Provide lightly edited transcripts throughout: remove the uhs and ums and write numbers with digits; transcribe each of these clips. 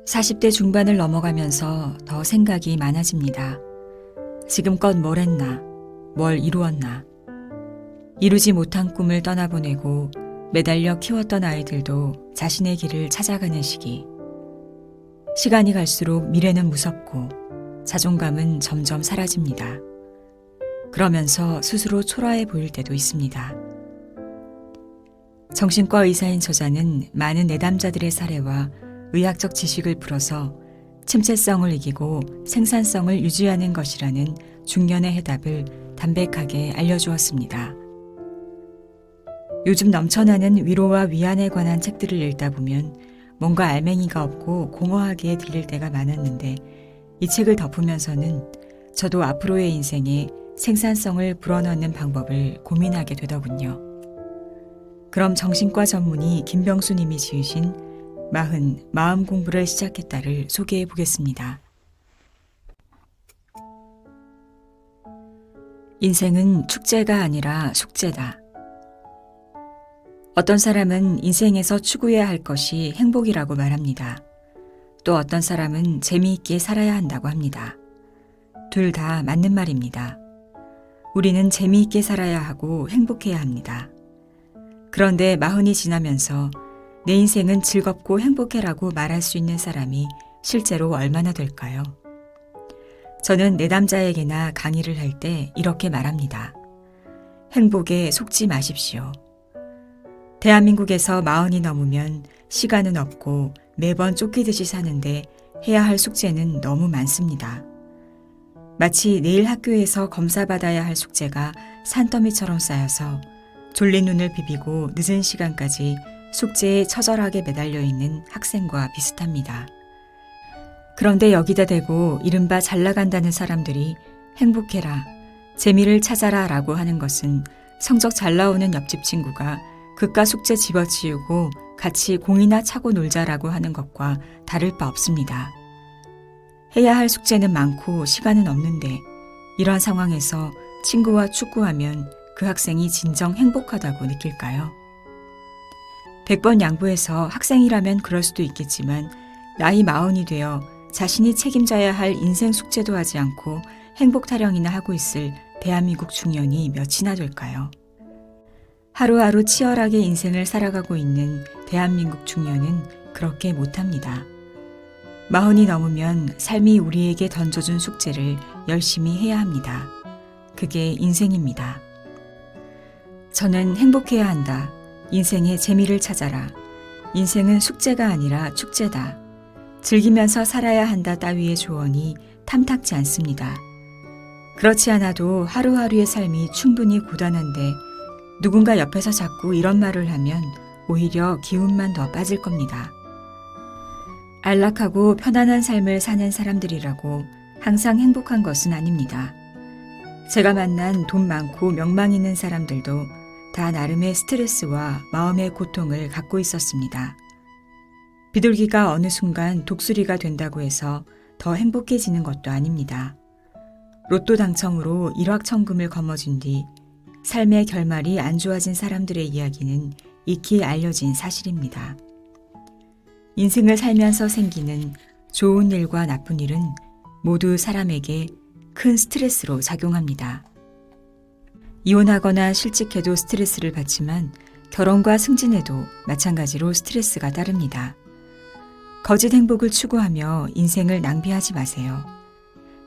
40대 중반을 넘어가면서 더 생각이 많아집니다. 지금껏 뭘 했나, 뭘 이루었나. 이루지 못한 꿈을 떠나보내고 매달려 키웠던 아이들도 자신의 길을 찾아가는 시기. 시간이 갈수록 미래는 무섭고 자존감은 점점 사라집니다. 그러면서 스스로 초라해 보일 때도 있습니다. 정신과 의사인 저자는 많은 내담자들의 사례와 의학적 지식을 풀어서 침체성을 이기고 생산성을 유지하는 것이라는 중년의 해답을 담백하게 알려주었습니다. 요즘 넘쳐나는 위로와 위안에 관한 책들을 읽다 보면 뭔가 알맹이가 없고 공허하게 들릴 때가 많았는데 이 책을 덮으면서는 저도 앞으로의 인생에 생산성을 불어넣는 방법을 고민하게 되더군요. 그럼 정신과 전문의 김병수 님이 지으신 마음 공부를 시작했다를 소개해 보겠습니다. 인생은 축제가 아니라 숙제다. 어떤 사람은 인생에서 추구해야 할 것이 행복이라고 말합니다. 또 어떤 사람은 재미있게 살아야 한다고 합니다. 둘 다 맞는 말입니다. 우리는 재미있게 살아야 하고 행복해야 합니다. 그런데 40이 지나면서 내 인생은 즐겁고 행복해라고 말할 수 있는 사람이 실제로 얼마나 될까요? 저는 내담자에게나 강의를 할 때 이렇게 말합니다. 행복에 속지 마십시오. 대한민국에서 40이 넘으면 시간은 없고 매번 쫓기듯이 사는데 해야 할 숙제는 너무 많습니다. 마치 내일 학교에서 검사받아야 할 숙제가 산더미처럼 쌓여서 졸린 눈을 비비고 늦은 시간까지 숙제에 처절하게 매달려 있는 학생과 비슷합니다. 그런데 여기다 대고 이른바 잘 나간다는 사람들이 행복해라, 재미를 찾아라 라고 하는 것은 성적 잘 나오는 옆집 친구가 그깟 숙제 집어치우고 같이 공이나 차고 놀자라고 하는 것과 다를 바 없습니다. 해야 할 숙제는 많고 시간은 없는데 이런 상황에서 친구와 축구하면 그 학생이 진정 행복하다고 느낄까요? 100번 양보해서 학생이라면 그럴 수도 있겠지만 나이 40이 되어 자신이 책임져야 할 인생 숙제도 하지 않고 행복 타령이나 하고 있을 대한민국 중년이 몇이나 될까요? 하루하루 치열하게 인생을 살아가고 있는 대한민국 중년은 그렇게 못합니다. 40이 넘으면 삶이 우리에게 던져준 숙제를 열심히 해야 합니다. 그게 인생입니다. 저는 행복해야 한다. 인생의 재미를 찾아라. 인생은 숙제가 아니라 축제다. 즐기면서 살아야 한다 따위의 조언이 탐탁지 않습니다. 그렇지 않아도 하루하루의 삶이 충분히 고단한데 누군가 옆에서 자꾸 이런 말을 하면 오히려 기운만 더 빠질 겁니다. 안락하고 편안한 삶을 사는 사람들이라고 항상 행복한 것은 아닙니다. 제가 만난 돈 많고 명망 있는 사람들도 다 나름의 스트레스와 마음의 고통을 갖고 있었습니다. 비둘기가 어느 순간 독수리가 된다고 해서 더 행복해지는 것도 아닙니다. 로또 당첨으로 일확천금을 거머쥔 뒤 삶의 결말이 안 좋아진 사람들의 이야기는 익히 알려진 사실입니다. 인생을 살면서 생기는 좋은 일과 나쁜 일은 모두 사람에게 큰 스트레스로 작용합니다. 이혼하거나 실직해도 스트레스를 받지만 결혼과 승진해도 마찬가지로 스트레스가 따릅니다. 거짓 행복을 추구하며 인생을 낭비하지 마세요.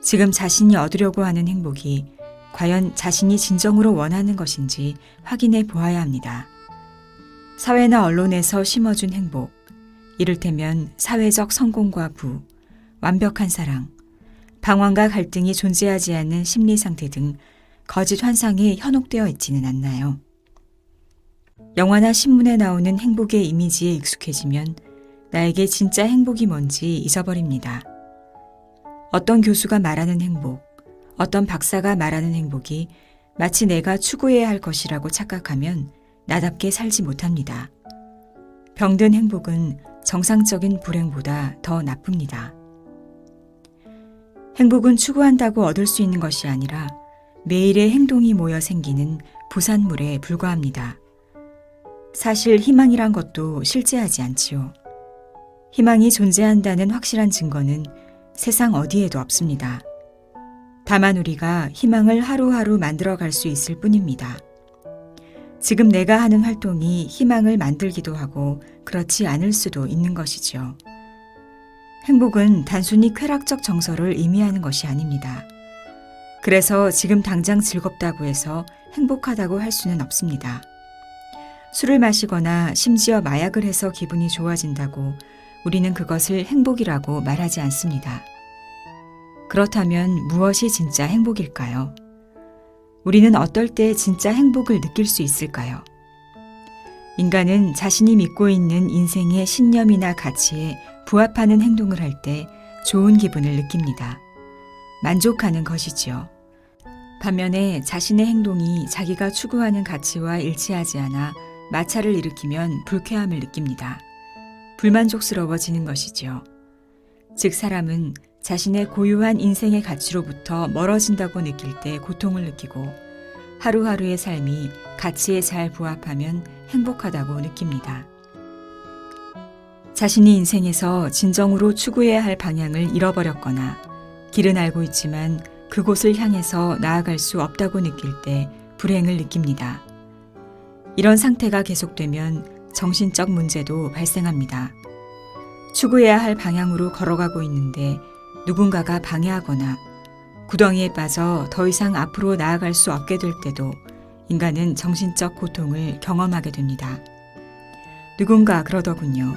지금 자신이 얻으려고 하는 행복이 과연 자신이 진정으로 원하는 것인지 확인해 보아야 합니다. 사회나 언론에서 심어준 행복, 이를테면 사회적 성공과 부, 완벽한 사랑, 방황과 갈등이 존재하지 않는 심리 상태 등 거짓 환상에 현혹되어 있지는 않나요? 영화나 신문에 나오는 행복의 이미지에 익숙해지면 나에게 진짜 행복이 뭔지 잊어버립니다. 어떤 교수가 말하는 행복, 어떤 박사가 말하는 행복이 마치 내가 추구해야 할 것이라고 착각하면 나답게 살지 못합니다. 병든 행복은 정상적인 불행보다 더 나쁩니다. 행복은 추구한다고 얻을 수 있는 것이 아니라 매일의 행동이 모여 생기는 부산물에 불과합니다. 사실 희망이란 것도 실제하지 않지요. 희망이 존재한다는 확실한 증거는 세상 어디에도 없습니다. 다만 우리가 희망을 하루하루 만들어갈 수 있을 뿐입니다. 지금 내가 하는 활동이 희망을 만들기도 하고 그렇지 않을 수도 있는 것이죠. 행복은 단순히 쾌락적 정서를 의미하는 것이 아닙니다. 그래서 지금 당장 즐겁다고 해서 행복하다고 할 수는 없습니다. 술을 마시거나 심지어 마약을 해서 기분이 좋아진다고 우리는 그것을 행복이라고 말하지 않습니다. 그렇다면 무엇이 진짜 행복일까요? 우리는 어떨 때 진짜 행복을 느낄 수 있을까요? 인간은 자신이 믿고 있는 인생의 신념이나 가치에 부합하는 행동을 할 때 좋은 기분을 느낍니다. 만족하는 것이지요. 반면에 자신의 행동이 자기가 추구하는 가치와 일치하지 않아 마찰을 일으키면 불쾌함을 느낍니다. 불만족스러워지는 것이지요. 즉 사람은 자신의 고유한 인생의 가치로부터 멀어진다고 느낄 때 고통을 느끼고 하루하루의 삶이 가치에 잘 부합하면 행복하다고 느낍니다. 자신이 인생에서 진정으로 추구해야 할 방향을 잃어버렸거나 길은 알고 있지만 그곳을 향해서 나아갈 수 없다고 느낄 때 불행을 느낍니다. 이런 상태가 계속되면 정신적 문제도 발생합니다. 추구해야 할 방향으로 걸어가고 있는데 누군가가 방해하거나 구덩이에 빠져 더 이상 앞으로 나아갈 수 없게 될 때도 인간은 정신적 고통을 경험하게 됩니다. 누군가 그러더군요.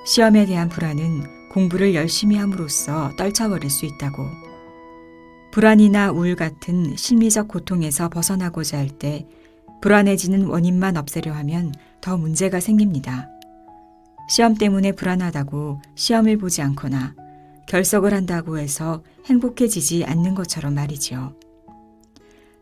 시험에 대한 불안은 공부를 열심히 함으로써 떨쳐버릴 수 있다고. 불안이나 우울 같은 심리적 고통에서 벗어나고자 할 때 불안해지는 원인만 없애려 하면 더 문제가 생깁니다. 시험 때문에 불안하다고 시험을 보지 않거나 결석을 한다고 해서 행복해지지 않는 것처럼 말이죠.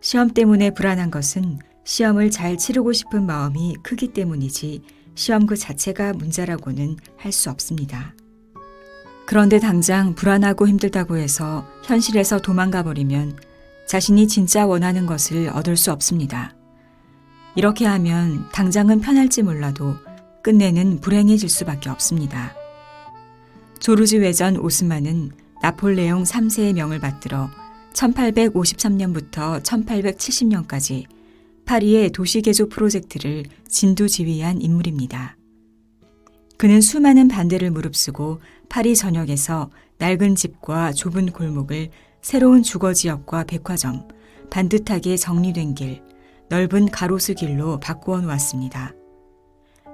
시험 때문에 불안한 것은 시험을 잘 치르고 싶은 마음이 크기 때문이지 시험 그 자체가 문제라고는 할 수 없습니다. 그런데 당장 불안하고 힘들다고 해서 현실에서 도망가 버리면 자신이 진짜 원하는 것을 얻을 수 없습니다. 이렇게 하면 당장은 편할지 몰라도 끝내는 불행해질 수밖에 없습니다. 조르주 외전 오스만은 나폴레옹 3세의 명을 받들어 1853년부터 1870년까지 파리의 도시개조 프로젝트를 진두지휘한 인물입니다. 그는 수많은 반대를 무릅쓰고 파리 전역에서 낡은 집과 좁은 골목을 새로운 주거지역과 백화점, 반듯하게 정리된 길, 넓은 가로수 길로 바꾸어 놓았습니다.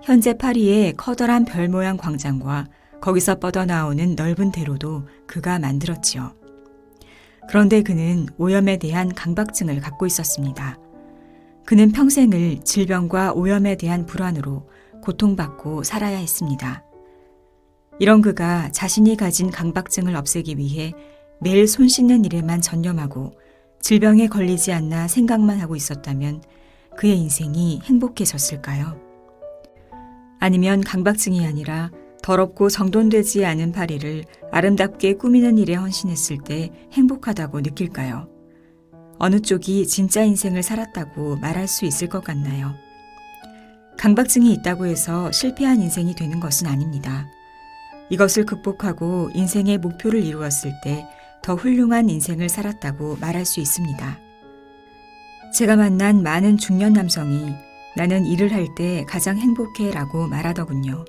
현재 파리의 커다란 별 모양 광장과 거기서 뻗어나오는 넓은 대로도 그가 만들었지요. 그런데 그는 오염에 대한 강박증을 갖고 있었습니다. 그는 평생을 질병과 오염에 대한 불안으로 고통받고 살아야 했습니다. 이런 그가 자신이 가진 강박증을 없애기 위해 매일 손 씻는 일에만 전념하고 질병에 걸리지 않나 생각만 하고 있었다면 그의 인생이 행복해졌을까요? 아니면 강박증이 아니라 더럽고 정돈되지 않은 파리를 아름답게 꾸미는 일에 헌신했을 때 행복하다고 느낄까요? 어느 쪽이 진짜 인생을 살았다고 말할 수 있을 것 같나요? 강박증이 있다고 해서 실패한 인생이 되는 것은 아닙니다. 이것을 극복하고 인생의 목표를 이루었을 때 더 훌륭한 인생을 살았다고 말할 수 있습니다. 제가 만난 많은 중년 남성이 나는 일을 할 때 가장 행복해 라고 말하더군요.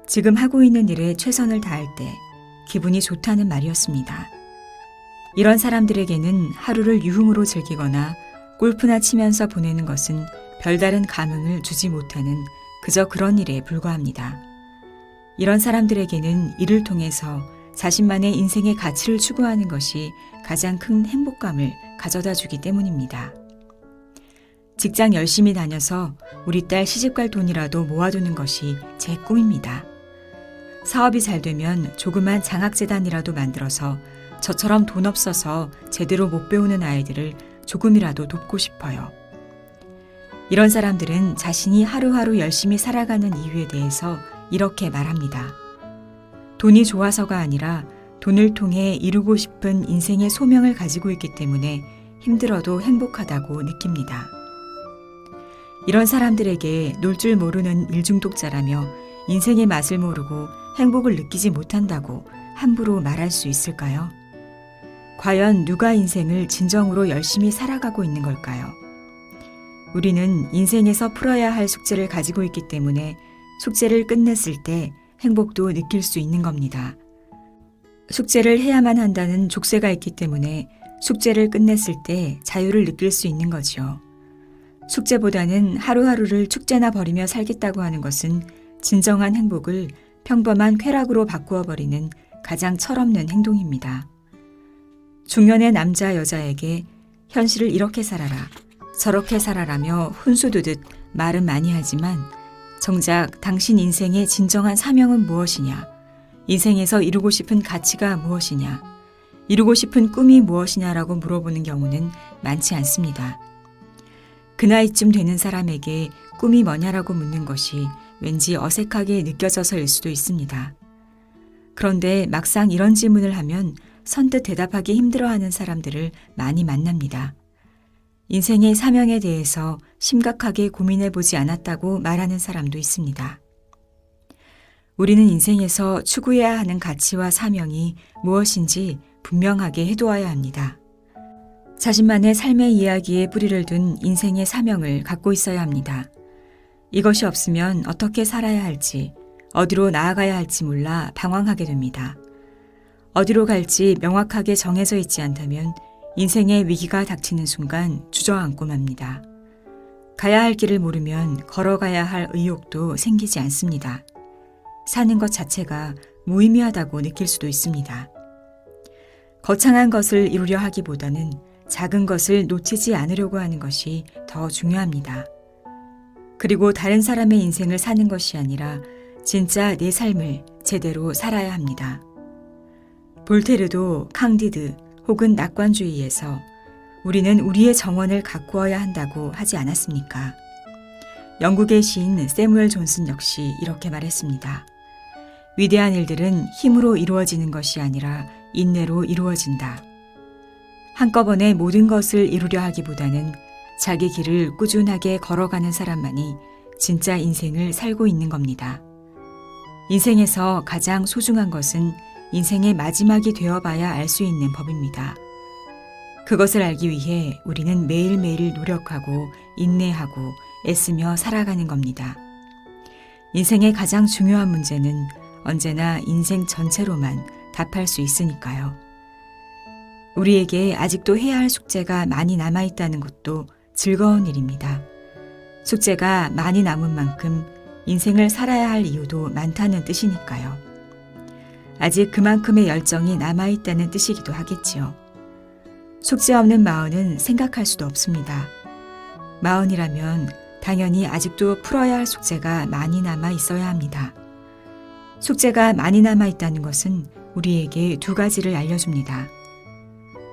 지금 하고 있는 일에 최선을 다할 때 기분이 좋다는 말이었습니다. 이런 사람들에게는 하루를 유흥으로 즐기거나 골프나 치면서 보내는 것은 별다른 감흥을 주지 못하는 그저 그런 일에 불과합니다. 이런 사람들에게는 이를 통해서 자신만의 인생의 가치를 추구하는 것이 가장 큰 행복감을 가져다 주기 때문입니다. 직장 열심히 다녀서 우리 딸 시집갈 돈이라도 모아두는 것이 제 꿈입니다. 사업이 잘 되면 조그만 장학재단이라도 만들어서 저처럼 돈 없어서 제대로 못 배우는 아이들을 조금이라도 돕고 싶어요. 이런 사람들은 자신이 하루하루 열심히 살아가는 이유에 대해서 이렇게 말합니다. 돈이 좋아서가 아니라 돈을 통해 이루고 싶은 인생의 소명을 가지고 있기 때문에 힘들어도 행복하다고 느낍니다. 이런 사람들에게 놀 줄 모르는 일중독자라며 인생의 맛을 모르고 행복을 느끼지 못한다고 함부로 말할 수 있을까요? 과연 누가 인생을 진정으로 열심히 살아가고 있는 걸까요? 우리는 인생에서 풀어야 할 숙제를 가지고 있기 때문에 숙제를 끝냈을 때 행복도 느낄 수 있는 겁니다. 숙제를 해야만 한다는 족쇄가 있기 때문에 숙제를 끝냈을 때 자유를 느낄 수 있는 거지요. 숙제보다는 하루하루를 축제나 벌이며 살겠다고 하는 것은 진정한 행복을 평범한 쾌락으로 바꾸어 버리는 가장 철없는 행동입니다. 중년의 남자 여자에게 현실을 이렇게 살아라, 저렇게 살아라며 훈수두듯 말은 많이 하지만 정작 당신 인생의 진정한 사명은 무엇이냐, 인생에서 이루고 싶은 가치가 무엇이냐, 이루고 싶은 꿈이 무엇이냐라고 물어보는 경우는 많지 않습니다. 그 나이쯤 되는 사람에게 꿈이 뭐냐라고 묻는 것이 왠지 어색하게 느껴져서일 수도 있습니다. 그런데 막상 이런 질문을 하면 선뜻 대답하기 힘들어하는 사람들을 많이 만납니다. 인생의 사명에 대해서 심각하게 고민해보지 않았다고 말하는 사람도 있습니다. 우리는 인생에서 추구해야 하는 가치와 사명이 무엇인지 분명하게 해두어야 합니다. 자신만의 삶의 이야기에 뿌리를 둔 인생의 사명을 갖고 있어야 합니다. 이것이 없으면 어떻게 살아야 할지, 어디로 나아가야 할지 몰라 방황하게 됩니다. 어디로 갈지 명확하게 정해져 있지 않다면 인생의 위기가 닥치는 순간 주저앉고 맙니다. 가야 할 길을 모르면 걸어가야 할 의욕도 생기지 않습니다. 사는 것 자체가 무의미하다고 느낄 수도 있습니다. 거창한 것을 이루려 하기보다는 작은 것을 놓치지 않으려고 하는 것이 더 중요합니다. 그리고 다른 사람의 인생을 사는 것이 아니라 진짜 내 삶을 제대로 살아야 합니다. 볼테르도 캉디드 혹은 낙관주의에서 우리는 우리의 정원을 가꾸어야 한다고 하지 않았습니까? 영국의 시인 세무엘 존슨 역시 이렇게 말했습니다. 위대한 일들은 힘으로 이루어지는 것이 아니라 인내로 이루어진다. 한꺼번에 모든 것을 이루려 하기보다는 자기 길을 꾸준하게 걸어가는 사람만이 진짜 인생을 살고 있는 겁니다. 인생에서 가장 소중한 것은 인생의 마지막이 되어봐야 알 수 있는 법입니다. 그것을 알기 위해 우리는 매일매일 노력하고 인내하고 애쓰며 살아가는 겁니다. 인생의 가장 중요한 문제는 언제나 인생 전체로만 답할 수 있으니까요. 우리에게 아직도 해야 할 숙제가 많이 남아있다는 것도 즐거운 일입니다. 숙제가 많이 남은 만큼 인생을 살아야 할 이유도 많다는 뜻이니까요. 아직 그만큼의 열정이 남아있다는 뜻이기도 하겠지요. 숙제 없는 마흔은 생각할 수도 없습니다. 마흔이라면 당연히 아직도 풀어야 할 숙제가 많이 남아 있어야 합니다. 숙제가 많이 남아 있다는 것은 우리에게 두 가지를 알려줍니다.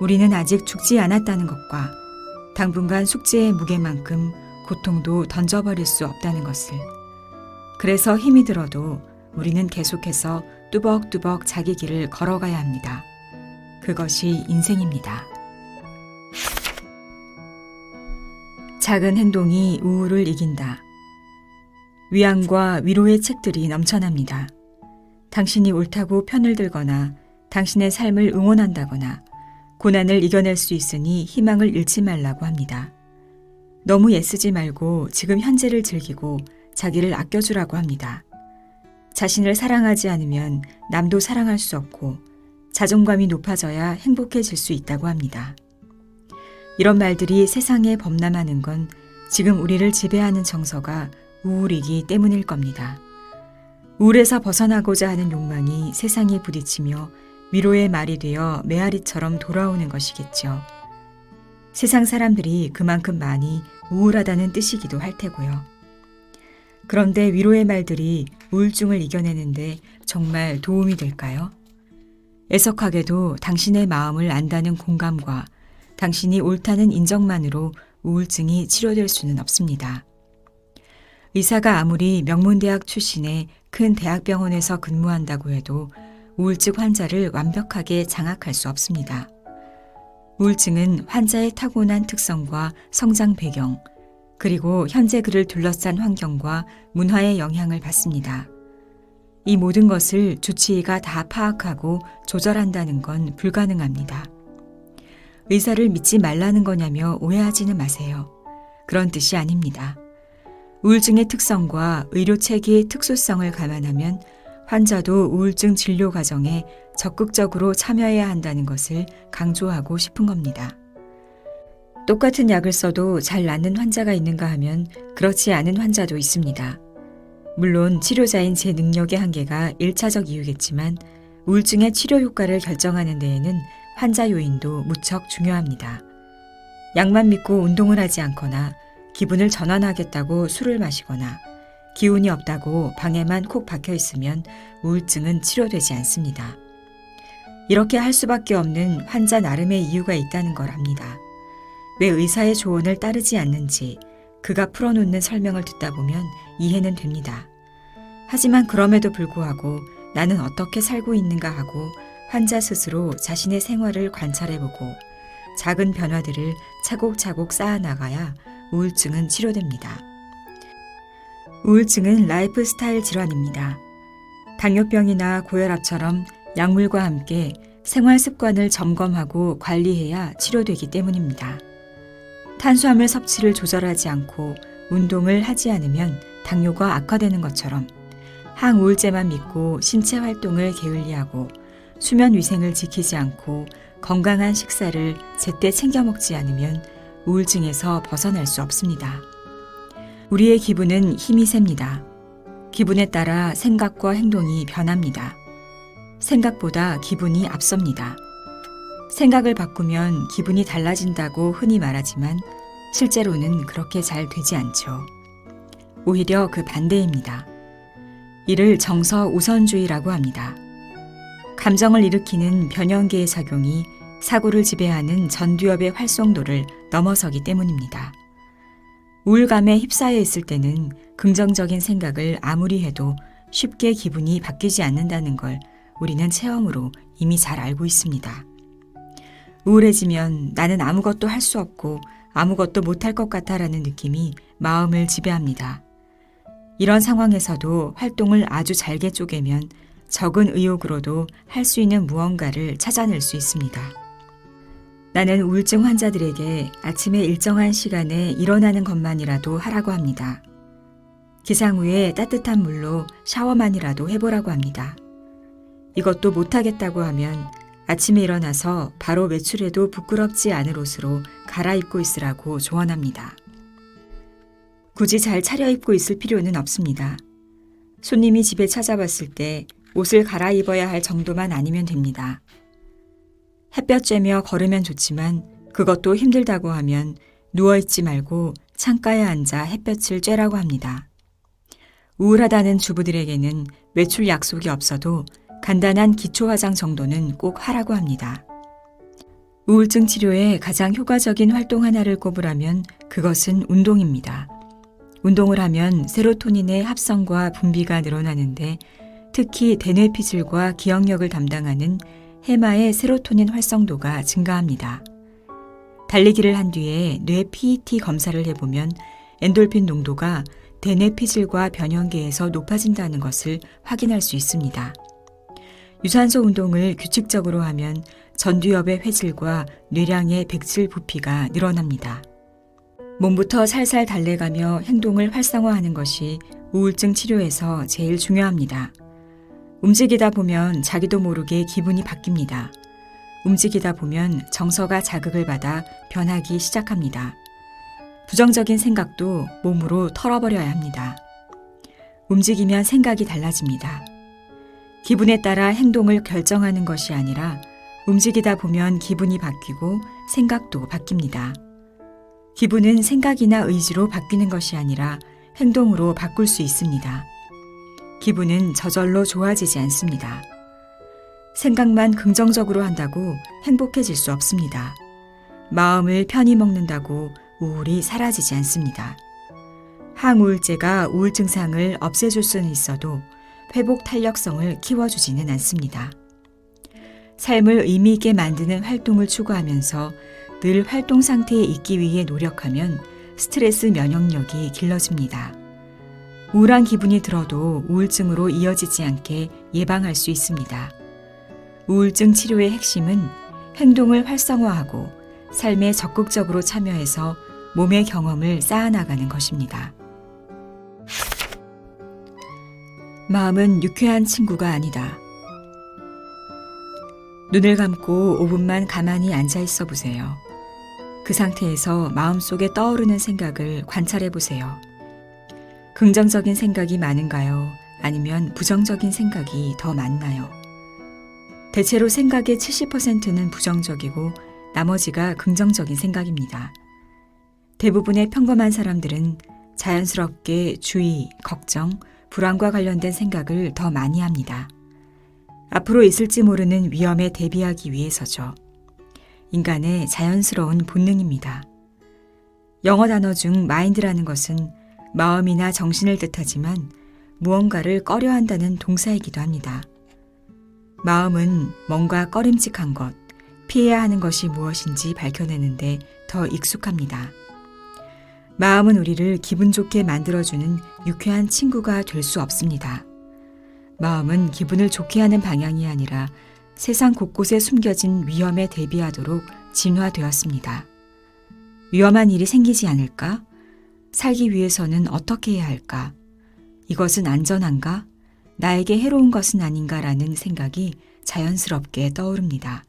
우리는 아직 죽지 않았다는 것과 당분간 숙제의 무게만큼 고통도 던져버릴 수 없다는 것을. 그래서 힘이 들어도 우리는 계속해서 뚜벅뚜벅 자기 길을 걸어가야 합니다. 그것이 인생입니다. 작은 행동이 우울을 이긴다. 위안과 위로의 책들이 넘쳐납니다. 당신이 옳다고 편을 들거나 당신의 삶을 응원한다거나 고난을 이겨낼 수 있으니 희망을 잃지 말라고 합니다. 너무 애쓰지 말고 지금 현재를 즐기고 자기를 아껴주라고 합니다. 자신을 사랑하지 않으면 남도 사랑할 수 없고 자존감이 높아져야 행복해질 수 있다고 합니다. 이런 말들이 세상에 범람하는 건 지금 우리를 지배하는 정서가 우울이기 때문일 겁니다. 우울에서 벗어나고자 하는 욕망이 세상에 부딪히며 위로의 말이 되어 메아리처럼 돌아오는 것이겠죠. 세상 사람들이 그만큼 많이 우울하다는 뜻이기도 할 테고요. 그런데 위로의 말들이 우울증을 이겨내는데 정말 도움이 될까요? 애석하게도 당신의 마음을 안다는 공감과 당신이 옳다는 인정만으로 우울증이 치료될 수는 없습니다. 의사가 아무리 명문대학 출신의 큰 대학병원에서 근무한다고 해도 우울증 환자를 완벽하게 장악할 수 없습니다. 우울증은 환자의 타고난 특성과 성장 배경, 그리고 현재 그를 둘러싼 환경과 문화의 영향을 받습니다. 이 모든 것을 주치의가 다 파악하고 조절한다는 건 불가능합니다. 의사를 믿지 말라는 거냐며 오해하지는 마세요. 그런 뜻이 아닙니다. 우울증의 특성과 의료 체계의 특수성을 감안하면 환자도 우울증 진료 과정에 적극적으로 참여해야 한다는 것을 강조하고 싶은 겁니다. 똑같은 약을 써도 잘 낫는 환자가 있는가 하면 그렇지 않은 환자도 있습니다. 물론 치료자인 제 능력의 한계가 1차적 이유겠지만 우울증의 치료 효과를 결정하는 데에는 환자 요인도 무척 중요합니다. 약만 믿고 운동을 하지 않거나 기분을 전환하겠다고 술을 마시거나 기운이 없다고 방에만 콕 박혀 있으면 우울증은 치료되지 않습니다. 이렇게 할 수밖에 없는 환자 나름의 이유가 있다는 걸 압니다. 왜 의사의 조언을 따르지 않는지 그가 풀어놓는 설명을 듣다 보면 이해는 됩니다. 하지만 그럼에도 불구하고 나는 어떻게 살고 있는가 하고 환자 스스로 자신의 생활을 관찰해보고 작은 변화들을 차곡차곡 쌓아나가야 우울증은 치료됩니다. 우울증은 라이프 스타일 질환입니다. 당뇨병이나 고혈압처럼 약물과 함께 생활 습관을 점검하고 관리해야 치료되기 때문입니다. 탄수화물 섭취를 조절하지 않고 운동을 하지 않으면 당뇨가 악화되는 것처럼 항우울제만 믿고 신체 활동을 게을리하고 수면 위생을 지키지 않고 건강한 식사를 제때 챙겨 먹지 않으면 우울증에서 벗어날 수 없습니다. 우리의 기분은 힘이 셉니다. 기분에 따라 생각과 행동이 변합니다. 생각보다 기분이 앞섭니다. 생각을 바꾸면 기분이 달라진다고 흔히 말하지만 실제로는 그렇게 잘 되지 않죠. 오히려 그 반대입니다. 이를 정서 우선주의라고 합니다. 감정을 일으키는 변형계의 작용이 사고를 지배하는 전두엽의 활성도를 넘어서기 때문입니다. 우울감에 휩싸여 있을 때는 긍정적인 생각을 아무리 해도 쉽게 기분이 바뀌지 않는다는 걸 우리는 체험으로 이미 잘 알고 있습니다. 우울해지면 나는 아무것도 할 수 없고 아무것도 못할 것 같아라는 느낌이 마음을 지배합니다. 이런 상황에서도 활동을 아주 잘게 쪼개면 적은 의욕으로도 할 수 있는 무언가를 찾아낼 수 있습니다. 나는 우울증 환자들에게 아침에 일정한 시간에 일어나는 것만이라도 하라고 합니다. 기상 후에 따뜻한 물로 샤워만이라도 해보라고 합니다. 이것도 못하겠다고 하면 아침에 일어나서 바로 외출해도 부끄럽지 않을 옷으로 갈아입고 있으라고 조언합니다. 굳이 잘 차려입고 있을 필요는 없습니다. 손님이 집에 찾아왔을 때 옷을 갈아입어야 할 정도만 아니면 됩니다. 햇볕 쬐며 걸으면 좋지만 그것도 힘들다고 하면 누워있지 말고 창가에 앉아 햇볕을 쬐라고 합니다. 우울하다는 주부들에게는 외출 약속이 없어도 간단한 기초 화장 정도는 꼭 하라고 합니다. 우울증 치료에 가장 효과적인 활동 하나를 꼽으라면 그것은 운동입니다. 운동을 하면 세로토닌의 합성과 분비가 늘어나는데 특히 대뇌피질과 기억력을 담당하는 해마의 세로토닌 활성도가 증가합니다. 달리기를 한 뒤에 뇌 PET 검사를 해보면 엔돌핀 농도가 대뇌피질과 변형계에서 높아진다는 것을 확인할 수 있습니다. 유산소 운동을 규칙적으로 하면 전두엽의 회질과 뇌량의 백질 부피가 늘어납니다. 몸부터 살살 달래가며 행동을 활성화하는 것이 우울증 치료에서 제일 중요합니다. 움직이다 보면 자기도 모르게 기분이 바뀝니다. 움직이다 보면 정서가 자극을 받아 변하기 시작합니다. 부정적인 생각도 몸으로 털어버려야 합니다. 움직이면 생각이 달라집니다. 기분에 따라 행동을 결정하는 것이 아니라 움직이다 보면 기분이 바뀌고 생각도 바뀝니다. 기분은 생각이나 의지로 바뀌는 것이 아니라 행동으로 바꿀 수 있습니다. 기분은 저절로 좋아지지 않습니다. 생각만 긍정적으로 한다고 행복해질 수 없습니다. 마음을 편히 먹는다고 우울이 사라지지 않습니다. 항우울제가 우울 증상을 없애줄 수는 있어도 회복 탄력성을 키워주지는 않습니다. 삶을 의미 있게 만드는 활동을 추구하면서 늘 활동 상태에 있기 위해 노력하면 스트레스 면역력이 길러집니다. 우울한 기분이 들어도 우울증으로 이어지지 않게 예방할 수 있습니다. 우울증 치료의 핵심은 행동을 활성화하고 삶에 적극적으로 참여해서 몸의 경험을 쌓아나가는 것입니다. 마음은 유쾌한 친구가 아니다. 눈을 감고 5분만 가만히 앉아 있어 보세요. 그 상태에서 마음속에 떠오르는 생각을 관찰해 보세요. 긍정적인 생각이 많은가요? 아니면 부정적인 생각이 더 많나요? 대체로 생각의 70%는 부정적이고 나머지가 긍정적인 생각입니다. 대부분의 평범한 사람들은 자연스럽게 주의, 걱정, 불안과 관련된 생각을 더 많이 합니다. 앞으로 있을지 모르는 위험에 대비하기 위해서죠. 인간의 자연스러운 본능입니다. 영어 단어 중 마인드라는 것은 마음이나 정신을 뜻하지만 무언가를 꺼려한다는 동사이기도 합니다. 마음은 뭔가 꺼림칙한 것, 피해야 하는 것이 무엇인지 밝혀내는데 더 익숙합니다. 마음은 우리를 기분 좋게 만들어주는 유쾌한 친구가 될 수 없습니다. 마음은 기분을 좋게 하는 방향이 아니라 세상 곳곳에 숨겨진 위험에 대비하도록 진화되었습니다. 위험한 일이 생기지 않을까? 살기 위해서는 어떻게 해야 할까? 이것은 안전한가? 나에게 해로운 것은 아닌가라는 생각이 자연스럽게 떠오릅니다.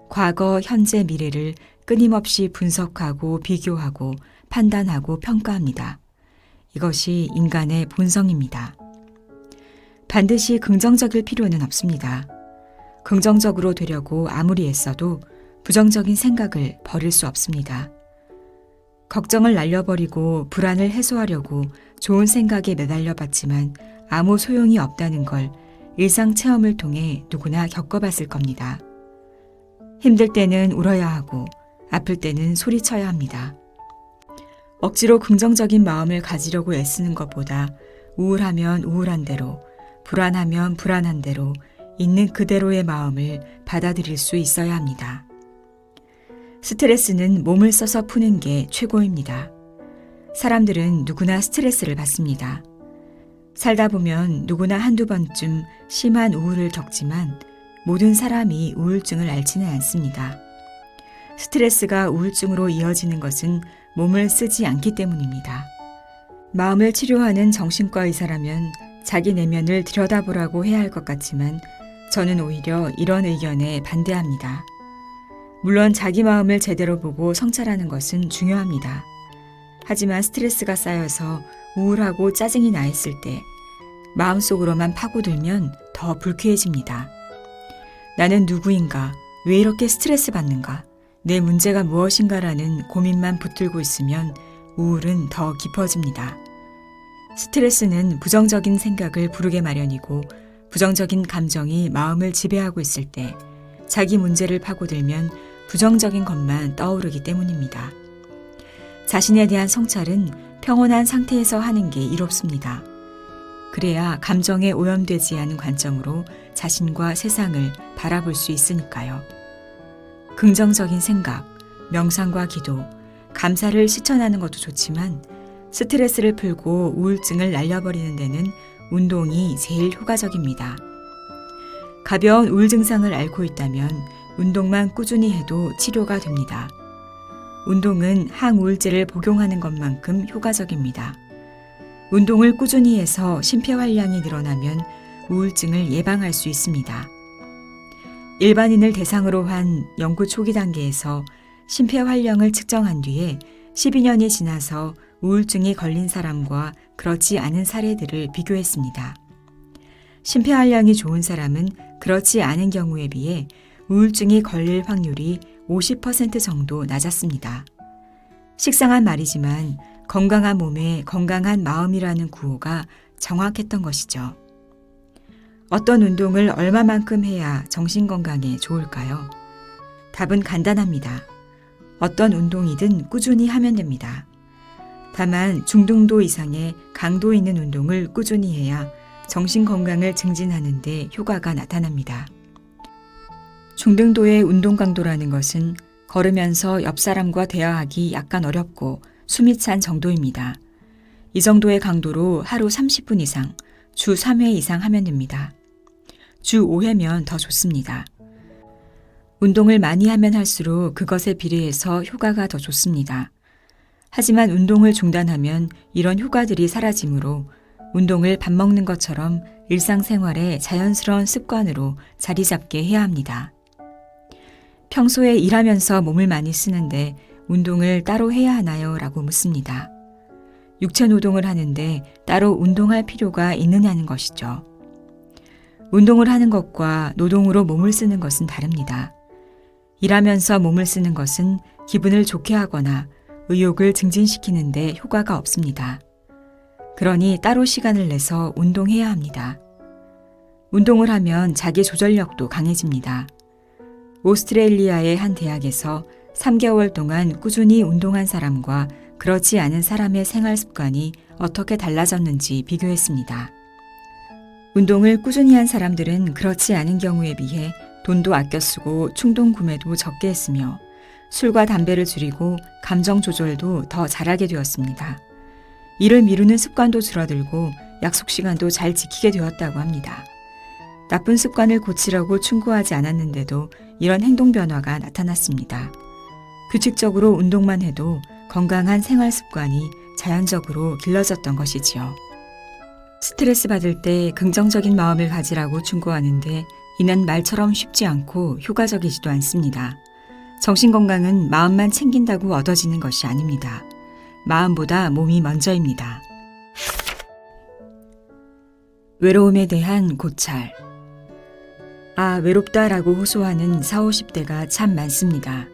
과거, 현재, 미래를 끊임없이 분석하고 비교하고 판단하고 평가합니다. 이것이 인간의 본성입니다. 반드시 긍정적일 필요는 없습니다. 긍정적으로 되려고 아무리 애써도 부정적인 생각을 버릴 수 없습니다. 걱정을 날려버리고 불안을 해소하려고 좋은 생각에 매달려 봤지만 아무 소용이 없다는 걸 일상 체험을 통해 누구나 겪어봤을 겁니다. 힘들 때는 울어야 하고 아플 때는 소리쳐야 합니다. 억지로 긍정적인 마음을 가지려고 애쓰는 것보다 우울하면 우울한 대로, 불안하면 불안한 대로 있는 그대로의 마음을 받아들일 수 있어야 합니다. 스트레스는 몸을 써서 푸는 게 최고입니다. 사람들은 누구나 스트레스를 받습니다. 살다 보면 누구나 한두 번쯤 심한 우울을 겪지만 모든 사람이 우울증을 앓지는 않습니다. 스트레스가 우울증으로 이어지는 것은 몸을 쓰지 않기 때문입니다. 마음을 치료하는 정신과 의사라면 자기 내면을 들여다보라고 해야 할 것 같지만 저는 오히려 이런 의견에 반대합니다. 물론 자기 마음을 제대로 보고 성찰하는 것은 중요합니다. 하지만 스트레스가 쌓여서 우울하고 짜증이 나 있을 때 마음속으로만 파고들면 더 불쾌해집니다. 나는 누구인가? 왜 이렇게 스트레스 받는가? 내 문제가 무엇인가라는 고민만 붙들고 있으면 우울은 더 깊어집니다. 스트레스는 부정적인 생각을 부르게 마련이고 부정적인 감정이 마음을 지배하고 있을 때 자기 문제를 파고들면 부정적인 것만 떠오르기 때문입니다. 자신에 대한 성찰은 평온한 상태에서 하는 게 이롭습니다. 그래야 감정에 오염되지 않은 관점으로 자신과 세상을 바라볼 수 있으니까요. 긍정적인 생각, 명상과 기도, 감사를 실천하는 것도 좋지만 스트레스를 풀고 우울증을 날려버리는 데는 운동이 제일 효과적입니다. 가벼운 우울 증상을 앓고 있다면 운동만 꾸준히 해도 치료가 됩니다. 운동은 항우울제를 복용하는 것만큼 효과적입니다. 운동을 꾸준히 해서 심폐활량이 늘어나면 우울증을 예방할 수 있습니다. 일반인을 대상으로 한 연구 초기 단계에서 심폐활량을 측정한 뒤에 12년이 지나서 우울증이 걸린 사람과 그렇지 않은 사례들을 비교했습니다. 심폐활량이 좋은 사람은 그렇지 않은 경우에 비해 우울증이 걸릴 확률이 50% 정도 낮았습니다. 식상한 말이지만 건강한 몸에 건강한 마음이라는 구호가 정확했던 것이죠. 어떤 운동을 얼마만큼 해야 정신건강에 좋을까요? 답은 간단합니다. 어떤 운동이든 꾸준히 하면 됩니다. 다만 중등도 이상의 강도 있는 운동을 꾸준히 해야 정신건강을 증진하는 데 효과가 나타납니다. 중등도의 운동 강도라는 것은 걸으면서 옆 사람과 대화하기 약간 어렵고 숨이 찬 정도입니다. 이 정도의 강도로 하루 30분 이상, 주 3회 이상 하면 됩니다. 주 5회면 더 좋습니다. 운동을 많이 하면 할수록 그것에 비례해서 효과가 더 좋습니다. 하지만 운동을 중단하면 이런 효과들이 사라지므로 운동을 밥 먹는 것처럼 일상생활의 자연스러운 습관으로 자리 잡게 해야 합니다. 평소에 일하면서 몸을 많이 쓰는데 운동을 따로 해야 하나요? 라고 묻습니다. 육체 노동을 하는데 따로 운동할 필요가 있느냐는 것이죠. 운동을 하는 것과 노동으로 몸을 쓰는 것은 다릅니다. 일하면서 몸을 쓰는 것은 기분을 좋게 하거나 의욕을 증진시키는 데 효과가 없습니다. 그러니 따로 시간을 내서 운동해야 합니다. 운동을 하면 자기 조절력도 강해집니다. 오스트레일리아의 한 대학에서 3개월 동안 꾸준히 운동한 사람과 그렇지 않은 사람의 생활 습관이 어떻게 달라졌는지 비교했습니다. 운동을 꾸준히 한 사람들은 그렇지 않은 경우에 비해 돈도 아껴 쓰고 충동 구매도 적게 했으며 술과 담배를 줄이고 감정 조절도 더 잘하게 되었습니다. 일을 미루는 습관도 줄어들고 약속 시간도 잘 지키게 되었다고 합니다. 나쁜 습관을 고치려고 충고하지 않았는데도 이런 행동 변화가 나타났습니다. 규칙적으로 운동만 해도 건강한 생활 습관이 자연적으로 길러졌던 것이지요. 스트레스 받을 때 긍정적인 마음을 가지라고 충고하는데 이는 말처럼 쉽지 않고 효과적이지도 않습니다. 정신건강은 마음만 챙긴다고 얻어지는 것이 아닙니다. 마음보다 몸이 먼저입니다. 외로움에 대한 고찰. 아, 외롭다라고 호소하는 40, 50대가 참 많습니다.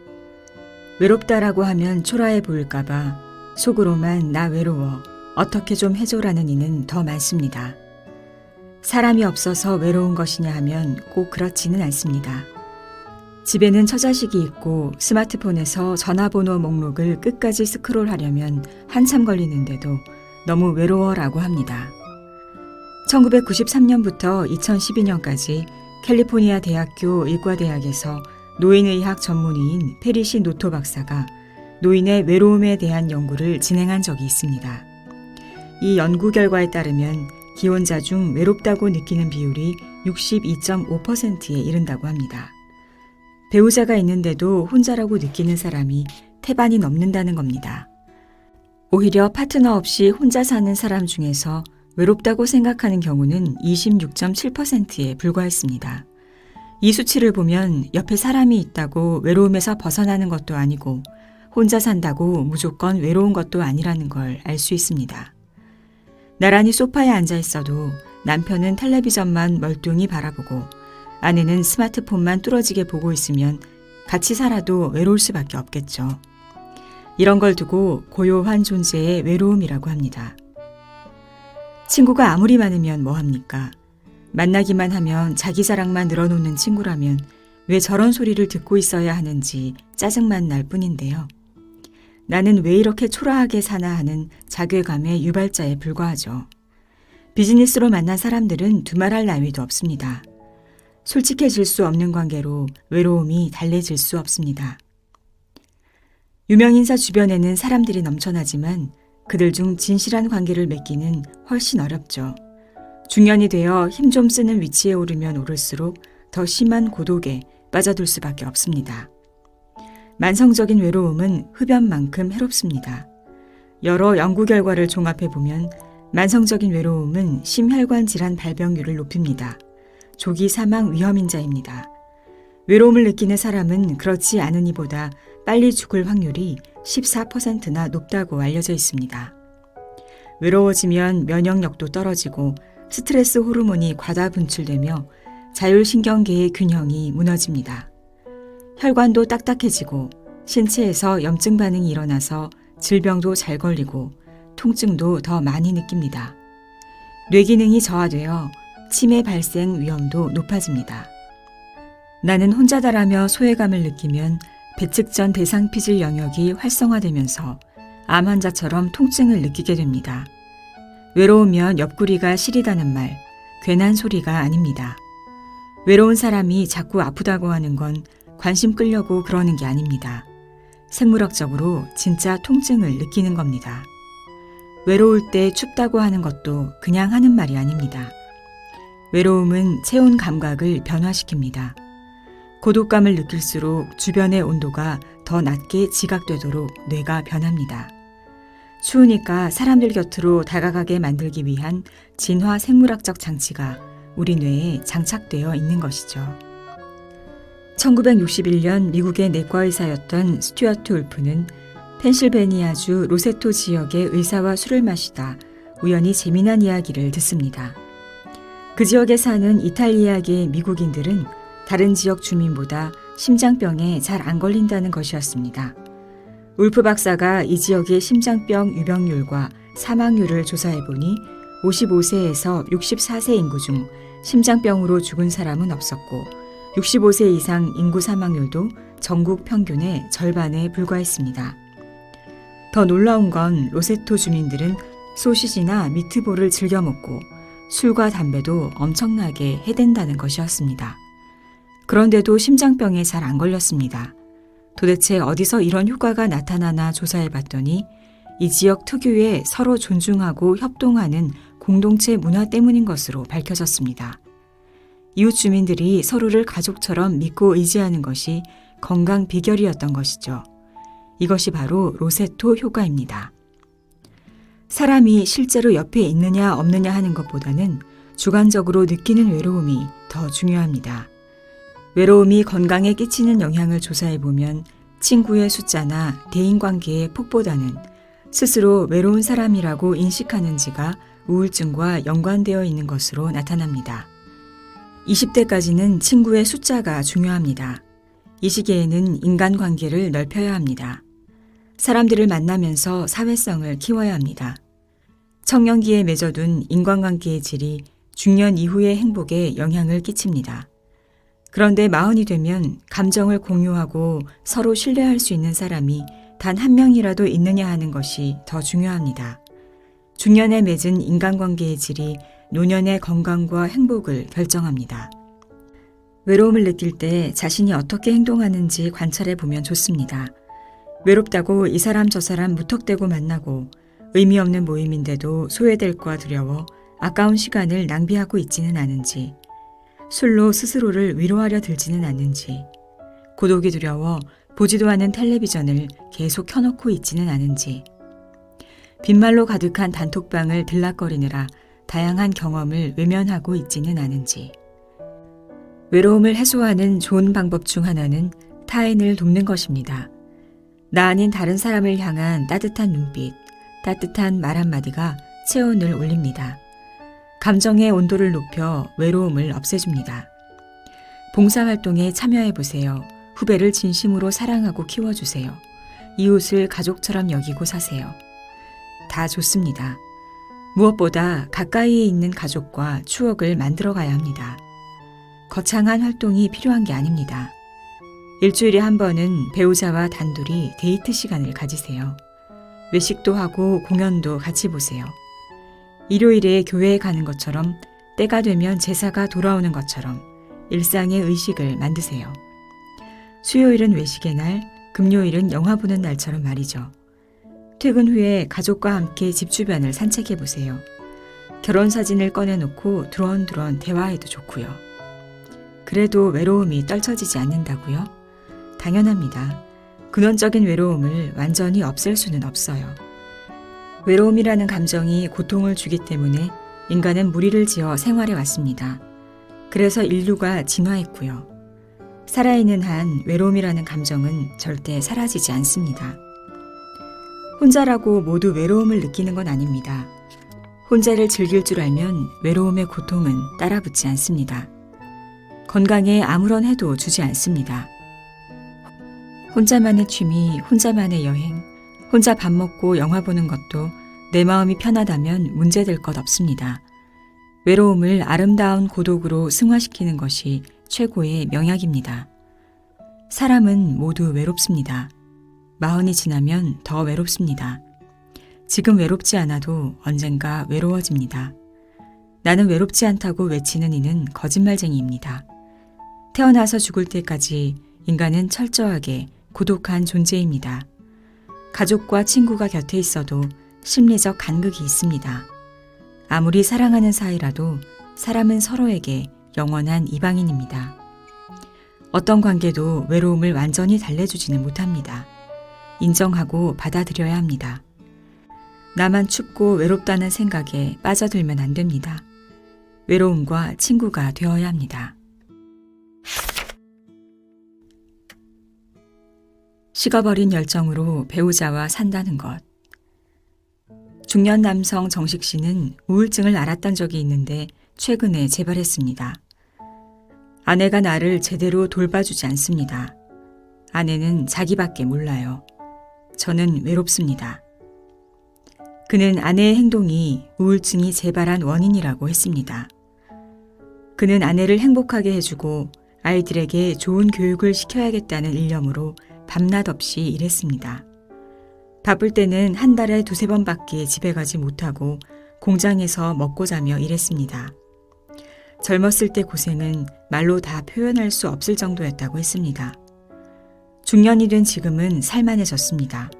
외롭다라고 하면 초라해 보일까봐 속으로만 나 외로워, 어떻게 좀 해줘라는 이는 더 많습니다. 사람이 없어서 외로운 것이냐 하면 꼭 그렇지는 않습니다. 집에는 처자식이 있고 스마트폰에서 전화번호 목록을 끝까지 스크롤하려면 한참 걸리는데도 너무 외로워라고 합니다. 1993년부터 2012년까지 캘리포니아 대학교 의과대학에서 노인의학 전문의인 페리시 노토 박사가 노인의 외로움에 대한 연구를 진행한 적이 있습니다. 이 연구 결과에 따르면 기혼자 중 외롭다고 느끼는 비율이 62.5%에 이른다고 합니다. 배우자가 있는데도 혼자라고 느끼는 사람이 태반이 넘는다는 겁니다. 오히려 파트너 없이 혼자 사는 사람 중에서 외롭다고 생각하는 경우는 26.7%에 불과했습니다. 이 수치를 보면 옆에 사람이 있다고 외로움에서 벗어나는 것도 아니고 혼자 산다고 무조건 외로운 것도 아니라는 걸 알 수 있습니다. 나란히 소파에 앉아 있어도 남편은 텔레비전만 멀뚱히 바라보고 아내는 스마트폰만 뚫어지게 보고 있으면 같이 살아도 외로울 수밖에 없겠죠. 이런 걸 두고 고요한 존재의 외로움이라고 합니다. 친구가 아무리 많으면 뭐합니까? 만나기만 하면 자기 자랑만 늘어놓는 친구라면 왜 저런 소리를 듣고 있어야 하는지 짜증만 날 뿐인데요. 나는 왜 이렇게 초라하게 사나 하는 자괴감의 유발자에 불과하죠. 비즈니스로 만난 사람들은 두말할 나위도 없습니다. 솔직해질 수 없는 관계로 외로움이 달래질 수 없습니다. 유명인사 주변에는 사람들이 넘쳐나지만 그들 중 진실한 관계를 맺기는 훨씬 어렵죠. 중년이 되어 힘 좀 쓰는 위치에 오르면 오를수록 더 심한 고독에 빠져들 수밖에 없습니다. 만성적인 외로움은 흡연만큼 해롭습니다. 여러 연구 결과를 종합해보면 만성적인 외로움은 심혈관 질환 발병률을 높입니다. 조기 사망 위험인자입니다. 외로움을 느끼는 사람은 그렇지 않은 이보다 빨리 죽을 확률이 14%나 높다고 알려져 있습니다. 외로워지면 면역력도 떨어지고 스트레스 호르몬이 과다 분출되며 자율신경계의 균형이 무너집니다. 혈관도 딱딱해지고 신체에서 염증 반응이 일어나서 질병도 잘 걸리고 통증도 더 많이 느낍니다. 뇌기능이 저하되어 치매 발생 위험도 높아집니다. 나는 혼자다라며 소외감을 느끼면 배측전 대상피질 영역이 활성화되면서 암 환자처럼 통증을 느끼게 됩니다. 외로우면 옆구리가 시리다는 말, 괜한 소리가 아닙니다. 외로운 사람이 자꾸 아프다고 하는 건 관심 끌려고 그러는 게 아닙니다. 생물학적으로 진짜 통증을 느끼는 겁니다. 외로울 때 춥다고 하는 것도 그냥 하는 말이 아닙니다. 외로움은 체온 감각을 변화시킵니다. 고독감을 느낄수록 주변의 온도가 더 낮게 지각되도록 뇌가 변합니다. 추우니까 사람들 곁으로 다가가게 만들기 위한 진화 생물학적 장치가 우리 뇌에 장착되어 있는 것이죠. 1961년 미국의 내과 의사였던 스튜어트 울프는 펜실베니아주 로세토 지역의 의사와 술을 마시다 우연히 재미난 이야기를 듣습니다. 그 지역에 사는 이탈리아계 미국인들은 다른 지역 주민보다 심장병에 잘 안 걸린다는 것이었습니다. 울프 박사가 이 지역의 심장병 유병률과 사망률을 조사해보니 55세에서 64세 인구 중 심장병으로 죽은 사람은 없었고 65세 이상 인구 사망률도 전국 평균의 절반에 불과했습니다. 더 놀라운 건 로세토 주민들은 소시지나 미트볼을 즐겨 먹고 술과 담배도 엄청나게 해댄다는 것이었습니다. 그런데도 심장병에 잘 안 걸렸습니다. 도대체 어디서 이런 효과가 나타나나 조사해봤더니 이 지역 특유의 서로 존중하고 협동하는 공동체 문화 때문인 것으로 밝혀졌습니다. 이웃 주민들이 서로를 가족처럼 믿고 의지하는 것이 건강 비결이었던 것이죠. 이것이 바로 로세토 효과입니다. 사람이 실제로 옆에 있느냐 없느냐 하는 것보다는 주관적으로 느끼는 외로움이 더 중요합니다. 외로움이 건강에 끼치는 영향을 조사해보면 친구의 숫자나 대인관계의 폭보다는 스스로 외로운 사람이라고 인식하는지가 우울증과 연관되어 있는 것으로 나타납니다. 20대까지는 친구의 숫자가 중요합니다. 이 시기에는 인간관계를 넓혀야 합니다. 사람들을 만나면서 사회성을 키워야 합니다. 청년기에 맺어둔 인간관계의 질이 중년 이후의 행복에 영향을 끼칩니다. 그런데 마흔이 되면 감정을 공유하고 서로 신뢰할 수 있는 사람이 단 한 명이라도 있느냐 하는 것이 더 중요합니다. 중년에 맺은 인간관계의 질이 노년의 건강과 행복을 결정합니다. 외로움을 느낄 때 자신이 어떻게 행동하는지 관찰해 보면 좋습니다. 외롭다고 이 사람 저 사람 무턱대고 만나고 의미 없는 모임인데도 소외될까 두려워 아까운 시간을 낭비하고 있지는 않은지, 술로 스스로를 위로하려 들지는 않는지, 고독이 두려워 보지도 않은 텔레비전을 계속 켜놓고 있지는 않은지, 빈말로 가득한 단톡방을 들락거리느라 다양한 경험을 외면하고 있지는 않은지. 외로움을 해소하는 좋은 방법 중 하나는 타인을 돕는 것입니다. 나 아닌 다른 사람을 향한 따뜻한 눈빛, 따뜻한 말 한마디가 체온을 올립니다. 감정의 온도를 높여 외로움을 없애줍니다. 봉사활동에 참여해보세요. 후배를 진심으로 사랑하고 키워주세요. 이웃을 가족처럼 여기고 사세요. 다 좋습니다. 무엇보다 가까이에 있는 가족과 추억을 만들어가야 합니다. 거창한 활동이 필요한 게 아닙니다. 일주일에 한 번은 배우자와 단둘이 데이트 시간을 가지세요. 외식도 하고 공연도 같이 보세요. 일요일에 교회에 가는 것처럼, 때가 되면 제사가 돌아오는 것처럼 일상의 의식을 만드세요. 수요일은 외식의 날, 금요일은 영화 보는 날처럼 말이죠. 퇴근 후에 가족과 함께 집 주변을 산책해 보세요. 결혼 사진을 꺼내놓고 두런두런 대화해도 좋고요. 그래도 외로움이 떨쳐지지 않는다고요? 당연합니다. 근원적인 외로움을 완전히 없앨 수는 없어요. 외로움이라는 감정이 고통을 주기 때문에 인간은 무리를 지어 생활해 왔습니다. 그래서 인류가 진화했고요. 살아있는 한 외로움이라는 감정은 절대 사라지지 않습니다. 혼자라고 모두 외로움을 느끼는 건 아닙니다. 혼자를 즐길 줄 알면 외로움의 고통은 따라붙지 않습니다. 건강에 아무런 해도 주지 않습니다. 혼자만의 취미, 혼자만의 여행, 혼자 밥 먹고 영화 보는 것도 내 마음이 편하다면 문제될 것 없습니다. 외로움을 아름다운 고독으로 승화시키는 것이 최고의 명약입니다. 사람은 모두 외롭습니다. 마흔이 지나면 더 외롭습니다. 지금 외롭지 않아도 언젠가 외로워집니다. 나는 외롭지 않다고 외치는 이는 거짓말쟁이입니다. 태어나서 죽을 때까지 인간은 철저하게 고독한 존재입니다. 가족과 친구가 곁에 있어도 심리적 간극이 있습니다. 아무리 사랑하는 사이라도 사람은 서로에게 영원한 이방인입니다. 어떤 관계도 외로움을 완전히 달래주지는 못합니다. 인정하고 받아들여야 합니다. 나만 춥고 외롭다는 생각에 빠져들면 안 됩니다. 외로움과 친구가 되어야 합니다. 식어버린 열정으로 배우자와 산다는 것. 중년 남성 정식 씨는 우울증을 앓았던 적이 있는데 최근에 재발했습니다. 아내가 나를 제대로 돌봐주지 않습니다. 아내는 자기밖에 몰라요. 저는 외롭습니다. 그는 아내의 행동이 우울증이 재발한 원인이라고 했습니다. 그는 아내를 행복하게 해주고 아이들에게 좋은 교육을 시켜야겠다는 일념으로 밤낮 없이 일했습니다. 바쁠 때는 한 달에 2-3번밖에 집에 가지 못하고 공장에서 먹고 자며 일했습니다. 젊었을 때 고생은 말로 다 표현할 수 없을 정도였다고 했습니다. 중년이 된 지금은 살만해졌습니다.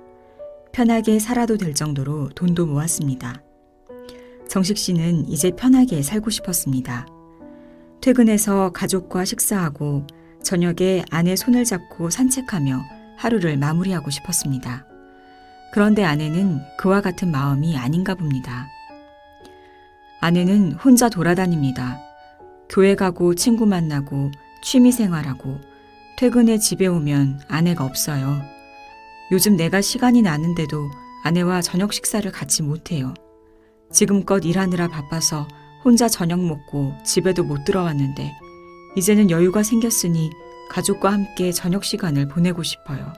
편하게 살아도 될 정도로 돈도 모았습니다. 정식 씨는 이제 편하게 살고 싶었습니다. 퇴근해서 가족과 식사하고 저녁에 아내 손을 잡고 산책하며 하루를 마무리하고 싶었습니다. 그런데 아내는 그와 같은 마음이 아닌가 봅니다. 아내는 혼자 돌아다닙니다. 교회 가고 친구 만나고 취미 생활하고 퇴근해 집에 오면 아내가 없어요. 요즘 내가 시간이 나는데도 아내와 저녁 식사를 같이 못해요. 지금껏 일하느라 바빠서 혼자 저녁 먹고 집에도 못 들어왔는데 이제는 여유가 생겼으니 가족과 함께 저녁 시간을 보내고 싶어요.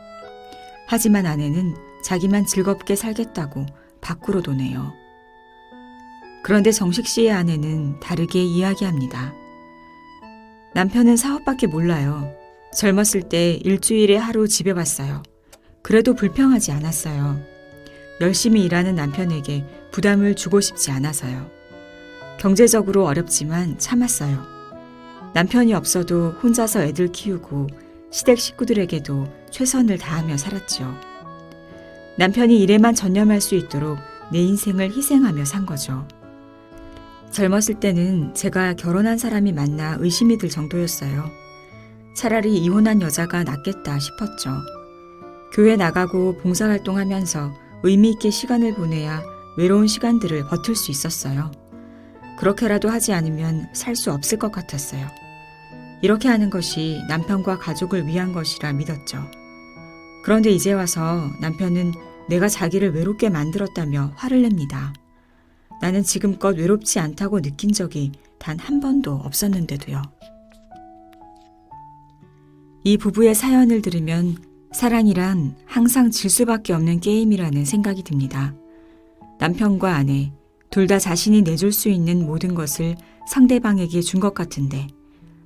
하지만 아내는 자기만 즐겁게 살겠다고 밖으로 도네요. 그런데 정식 씨의 아내는 다르게 이야기합니다. 남편은 사업밖에 몰라요. 젊었을 때 일주일에 하루 집에 왔어요. 그래도 불평하지 않았어요. 열심히 일하는 남편에게 부담을 주고 싶지 않아서요. 경제적으로 어렵지만 참았어요. 남편이 없어도 혼자서 애들 키우고 시댁 식구들에게도 최선을 다하며 살았죠. 남편이 일에만 전념할 수 있도록 내 인생을 희생하며 산 거죠. 젊었을 때는 제가 결혼한 사람이 맞나 의심이 들 정도였어요. 차라리 이혼한 여자가 낫겠다 싶었죠. 교회 나가고 봉사활동하면서 의미 있게 시간을 보내야 외로운 시간들을 버틸 수 있었어요. 그렇게라도 하지 않으면 살 수 없을 것 같았어요. 이렇게 하는 것이 남편과 가족을 위한 것이라 믿었죠. 그런데 이제 와서 남편은 내가 자기를 외롭게 만들었다며 화를 냅니다. 나는 지금껏 외롭지 않다고 느낀 적이 단 한 번도 없었는데도요. 이 부부의 사연을 들으면 사랑이란 항상 질 수밖에 없는 게임이라는 생각이 듭니다. 남편과 아내, 둘 다 자신이 내줄 수 있는 모든 것을 상대방에게 준 것 같은데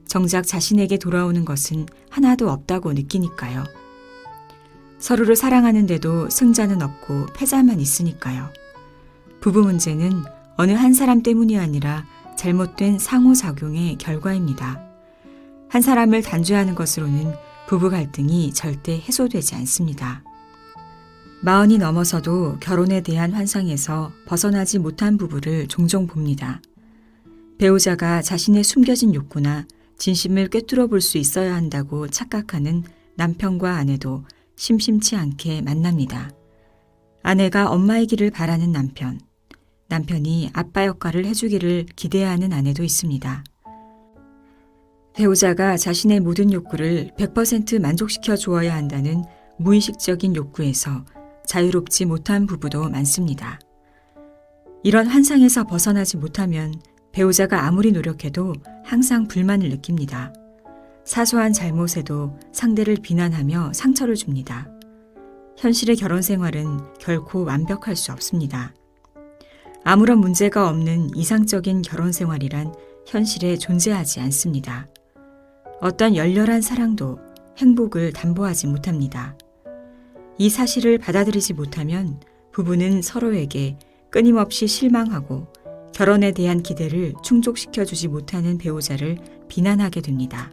정작 자신에게 돌아오는 것은 하나도 없다고 느끼니까요. 서로를 사랑하는데도 승자는 없고 패자만 있으니까요. 부부 문제는 어느 한 사람 때문이 아니라 잘못된 상호작용의 결과입니다. 한 사람을 단죄하는 것으로는 부부 갈등이 절대 해소되지 않습니다. 40이 넘어서도 결혼에 대한 환상에서 벗어나지 못한 부부를 종종 봅니다. 배우자가 자신의 숨겨진 욕구나 진심을 꿰뚫어 볼 수 있어야 한다고 착각하는 남편과 아내도 심심치 않게 만납니다. 아내가 엄마이기를 바라는 남편, 남편이 아빠 역할을 해주기를 기대하는 아내도 있습니다. 배우자가 자신의 모든 욕구를 100% 만족시켜 주어야 한다는 무의식적인 욕구에서 자유롭지 못한 부부도 많습니다. 이런 환상에서 벗어나지 못하면 배우자가 아무리 노력해도 항상 불만을 느낍니다. 사소한 잘못에도 상대를 비난하며 상처를 줍니다. 현실의 결혼 생활은 결코 완벽할 수 없습니다. 아무런 문제가 없는 이상적인 결혼 생활이란 현실에 존재하지 않습니다. 어떤 열렬한 사랑도 행복을 담보하지 못합니다. 이 사실을 받아들이지 못하면 부부는 서로에게 끊임없이 실망하고 결혼에 대한 기대를 충족시켜주지 못하는 배우자를 비난하게 됩니다.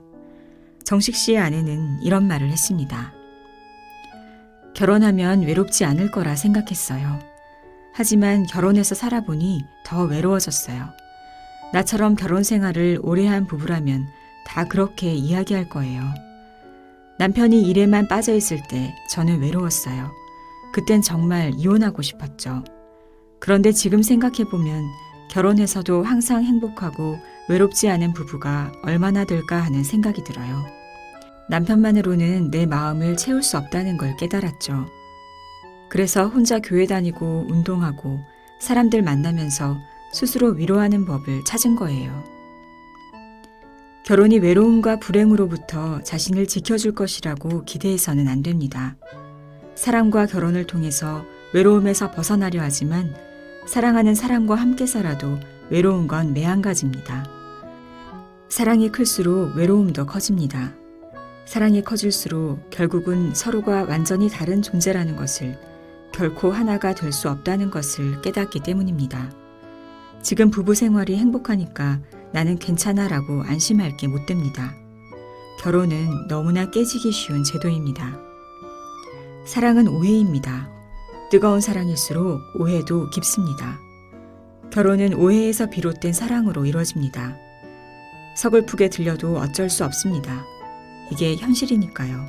정식 씨의 아내는 이런 말을 했습니다. 결혼하면 외롭지 않을 거라 생각했어요. 하지만 결혼해서 살아보니 더 외로워졌어요. 나처럼 결혼 생활을 오래 한 부부라면 다 그렇게 이야기할 거예요. 남편이 일에만 빠져 있을 때 저는 외로웠어요. 그땐 정말 이혼하고 싶었죠. 그런데 지금 생각해보면 결혼해서도 항상 행복하고 외롭지 않은 부부가 얼마나 될까 하는 생각이 들어요. 남편만으로는 내 마음을 채울 수 없다는 걸 깨달았죠. 그래서 혼자 교회 다니고 운동하고 사람들 만나면서 스스로 위로하는 법을 찾은 거예요. 결혼이 외로움과 불행으로부터 자신을 지켜줄 것이라고 기대해서는 안 됩니다. 사랑과 결혼을 통해서 외로움에서 벗어나려 하지만 사랑하는 사람과 함께 살아도 외로운 건 매한가지입니다. 사랑이 클수록 외로움도 커집니다. 사랑이 커질수록 결국은 서로가 완전히 다른 존재라는 것을, 결코 하나가 될 수 없다는 것을 깨닫기 때문입니다. 지금 부부 생활이 행복하니까 나는 괜찮아라고 안심할 게 못 됩니다. 결혼은 너무나 깨지기 쉬운 제도입니다. 사랑은 오해입니다. 뜨거운 사랑일수록 오해도 깊습니다. 결혼은 오해에서 비롯된 사랑으로 이루어집니다. 서글프게 들려도 어쩔 수 없습니다. 이게 현실이니까요.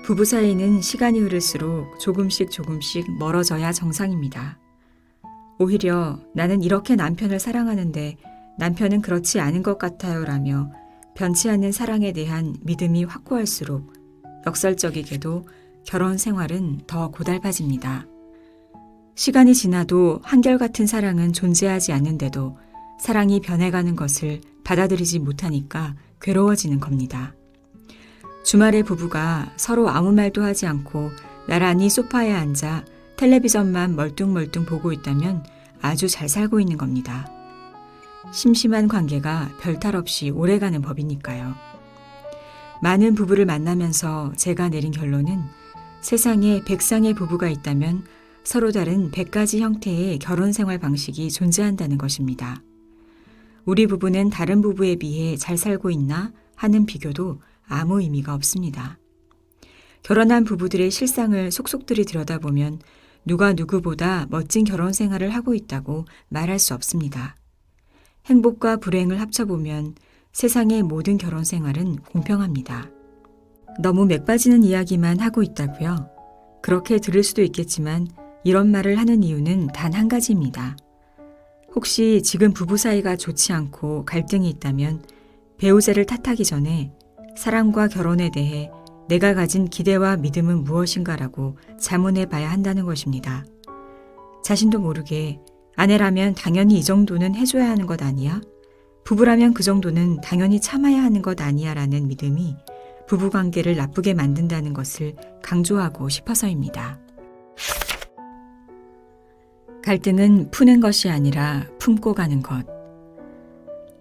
부부 사이는 시간이 흐를수록 조금씩 멀어져야 정상입니다. 오히려 나는 이렇게 남편을 사랑하는데 남편은 그렇지 않은 것 같아요 라며 변치 않는 사랑에 대한 믿음이 확고할수록 역설적이게도 결혼 생활은 더 고달파집니다. 시간이 지나도 한결같은 사랑은 존재하지 않는데도 사랑이 변해가는 것을 받아들이지 못하니까 괴로워지는 겁니다. 주말에 부부가 서로 아무 말도 하지 않고 나란히 소파에 앉아 텔레비전만 멀뚱멀뚱 보고 있다면 아주 잘 살고 있는 겁니다. 심심한 관계가 별탈 없이 오래가는 법이니까요. 많은 부부를 만나면서 제가 내린 결론은 세상에 100쌍의 부부가 있다면 서로 다른 100가지 형태의 결혼 생활 방식이 존재한다는 것입니다. 우리 부부는 다른 부부에 비해 잘 살고 있나 하는 비교도 아무 의미가 없습니다. 결혼한 부부들의 실상을 속속들이 들여다보면 누가 누구보다 멋진 결혼 생활을 하고 있다고 말할 수 없습니다. 행복과 불행을 합쳐보면 세상의 모든 결혼 생활은 공평합니다. 너무 맥 빠지는 이야기만 하고 있다고요? 그렇게 들을 수도 있겠지만 이런 말을 하는 이유는 단 한 가지입니다. 혹시 지금 부부 사이가 좋지 않고 갈등이 있다면 배우자를 탓하기 전에 사랑과 결혼에 대해 내가 가진 기대와 믿음은 무엇인가라고 자문해 봐야 한다는 것입니다. 자신도 모르게 아내라면 당연히 이 정도는 해줘야 하는 것 아니야? 부부라면 그 정도는 당연히 참아야 하는 것 아니야? 라는 믿음이 부부관계를 나쁘게 만든다는 것을 강조하고 싶어서입니다. 갈등은 푸는 것이 아니라 품고 가는 것.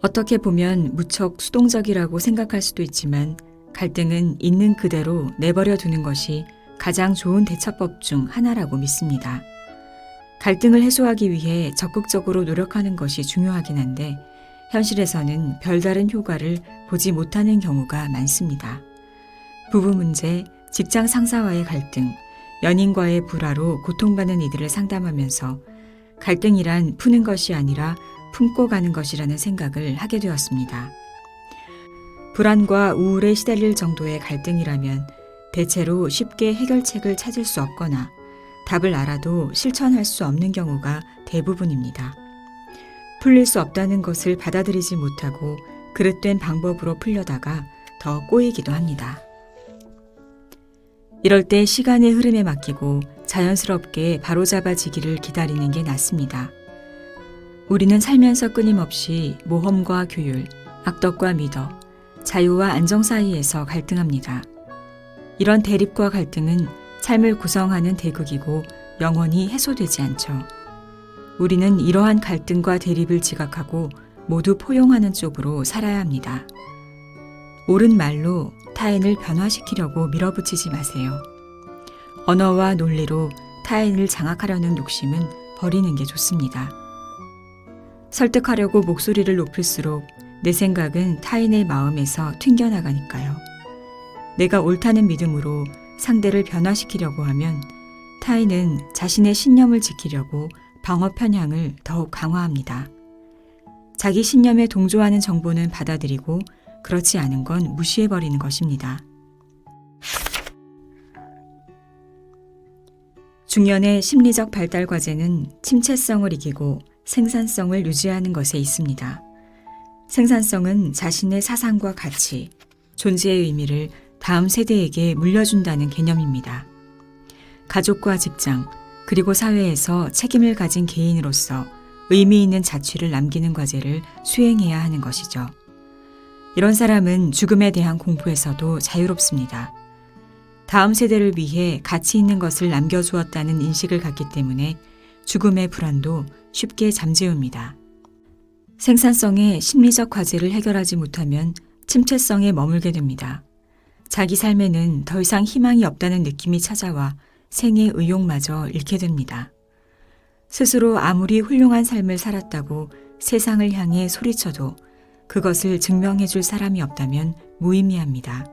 어떻게 보면 무척 수동적이라고 생각할 수도 있지만 갈등은 있는 그대로 내버려 두는 것이 가장 좋은 대처법 중 하나라고 믿습니다. 갈등을 해소하기 위해 적극적으로 노력하는 것이 중요하긴 한데 현실에서는 별다른 효과를 보지 못하는 경우가 많습니다. 부부 문제, 직장 상사와의 갈등, 연인과의 불화로 고통받는 이들을 상담하면서 갈등이란 푸는 것이 아니라 품고 가는 것이라는 생각을 하게 되었습니다. 불안과 우울에 시달릴 정도의 갈등이라면 대체로 쉽게 해결책을 찾을 수 없거나 답을 알아도 실천할 수 없는 경우가 대부분입니다. 풀릴 수 없다는 것을 받아들이지 못하고 그릇된 방법으로 풀려다가 더 꼬이기도 합니다. 이럴 때 시간의 흐름에 맡기고 자연스럽게 바로잡아지기를 기다리는 게 낫습니다. 우리는 살면서 끊임없이 모험과 규율, 악덕과 미덕, 자유와 안정 사이에서 갈등합니다. 이런 대립과 갈등은 삶을 구성하는 대극이고 영원히 해소되지 않죠. 우리는 이러한 갈등과 대립을 지각하고 모두 포용하는 쪽으로 살아야 합니다. 옳은 말로 타인을 변화시키려고 밀어붙이지 마세요. 언어와 논리로 타인을 장악하려는 욕심은 버리는 게 좋습니다. 설득하려고 목소리를 높일수록 내 생각은 타인의 마음에서 튕겨나가니까요. 내가 옳다는 믿음으로 상대를 변화시키려고 하면 타인은 자신의 신념을 지키려고 방어 편향을 더욱 강화합니다. 자기 신념에 동조하는 정보는 받아들이고 그렇지 않은 건 무시해버리는 것입니다. 중년의 심리적 발달 과제는 침체성을 이기고 생산성을 유지하는 것에 있습니다. 생산성은 자신의 사상과 가치, 존재의 의미를 다음 세대에게 물려준다는 개념입니다. 가족과 직장, 그리고 사회에서 책임을 가진 개인으로서 의미 있는 자취를 남기는 과제를 수행해야 하는 것이죠. 이런 사람은 죽음에 대한 공포에서도 자유롭습니다. 다음 세대를 위해 가치 있는 것을 남겨주었다는 인식을 갖기 때문에 죽음의 불안도 쉽게 잠재웁니다. 생산성의 심리적 과제를 해결하지 못하면 침체성에 머물게 됩니다. 자기 삶에는 더 이상 희망이 없다는 느낌이 찾아와 생의 의욕마저 잃게 됩니다. 스스로 아무리 훌륭한 삶을 살았다고 세상을 향해 소리쳐도 그것을 증명해 줄 사람이 없다면 무의미합니다.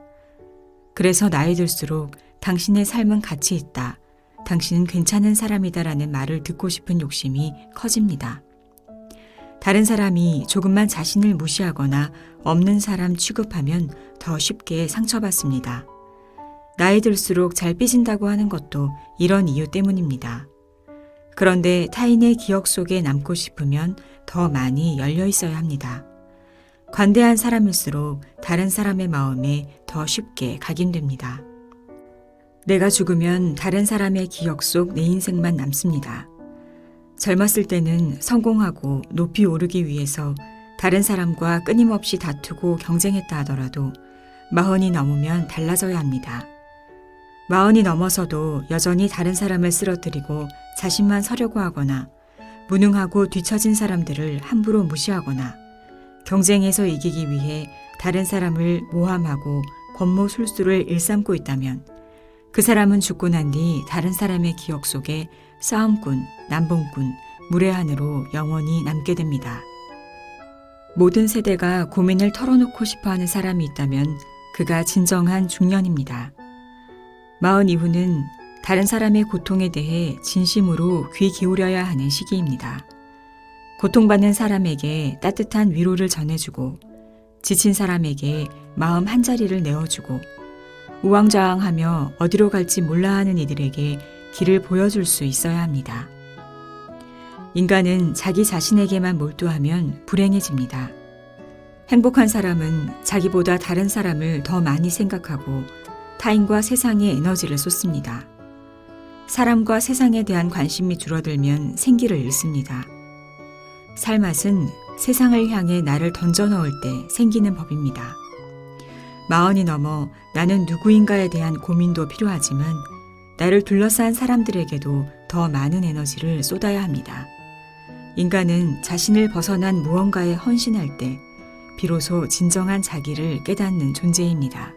그래서 나이 들수록 당신의 삶은 가치 있다, 당신은 괜찮은 사람이다라는 말을 듣고 싶은 욕심이 커집니다. 다른 사람이 조금만 자신을 무시하거나 없는 사람 취급하면 더 쉽게 상처받습니다. 나이 들수록 잘 삐진다고 하는 것도 이런 이유 때문입니다. 그런데 타인의 기억 속에 남고 싶으면 더 많이 열려 있어야 합니다. 관대한 사람일수록 다른 사람의 마음에 더 쉽게 각인됩니다. 내가 죽으면 다른 사람의 기억 속 내 인생만 남습니다. 젊었을 때는 성공하고 높이 오르기 위해서 다른 사람과 끊임없이 다투고 경쟁했다 하더라도 40이 넘으면 달라져야 합니다. 40이 넘어서도 여전히 다른 사람을 쓰러뜨리고 자신만 서려고 하거나 무능하고 뒤처진 사람들을 함부로 무시하거나 경쟁에서 이기기 위해 다른 사람을 모함하고 권모술수를 일삼고 있다면 그 사람은 죽고 난 뒤 다른 사람의 기억 속에 싸움꾼, 남봉꾼, 무례한으로 영원히 남게 됩니다. 모든 세대가 고민을 털어놓고 싶어하는 사람이 있다면 그가 진정한 중년입니다. 40 이후는 다른 사람의 고통에 대해 진심으로 귀 기울여야 하는 시기입니다. 고통받는 사람에게 따뜻한 위로를 전해주고 지친 사람에게 마음 한자리를 내어주고 우왕좌왕하며 어디로 갈지 몰라 하는 이들에게 길을 보여줄 수 있어야 합니다. 인간은 자기 자신에게만 몰두하면 불행해집니다. 행복한 사람은 자기보다 다른 사람을 더 많이 생각하고 타인과 세상에 에너지를 쏟습니다. 사람과 세상에 대한 관심이 줄어들면 생기를 잃습니다. 살맛은 세상을 향해 나를 던져 넣을 때 생기는 법입니다. 40이 넘어 나는 누구인가에 대한 고민도 필요하지만 나를 둘러싼 사람들에게도 더 많은 에너지를 쏟아야 합니다. 인간은 자신을 벗어난 무언가에 헌신할 때 비로소 진정한 자기를 깨닫는 존재입니다.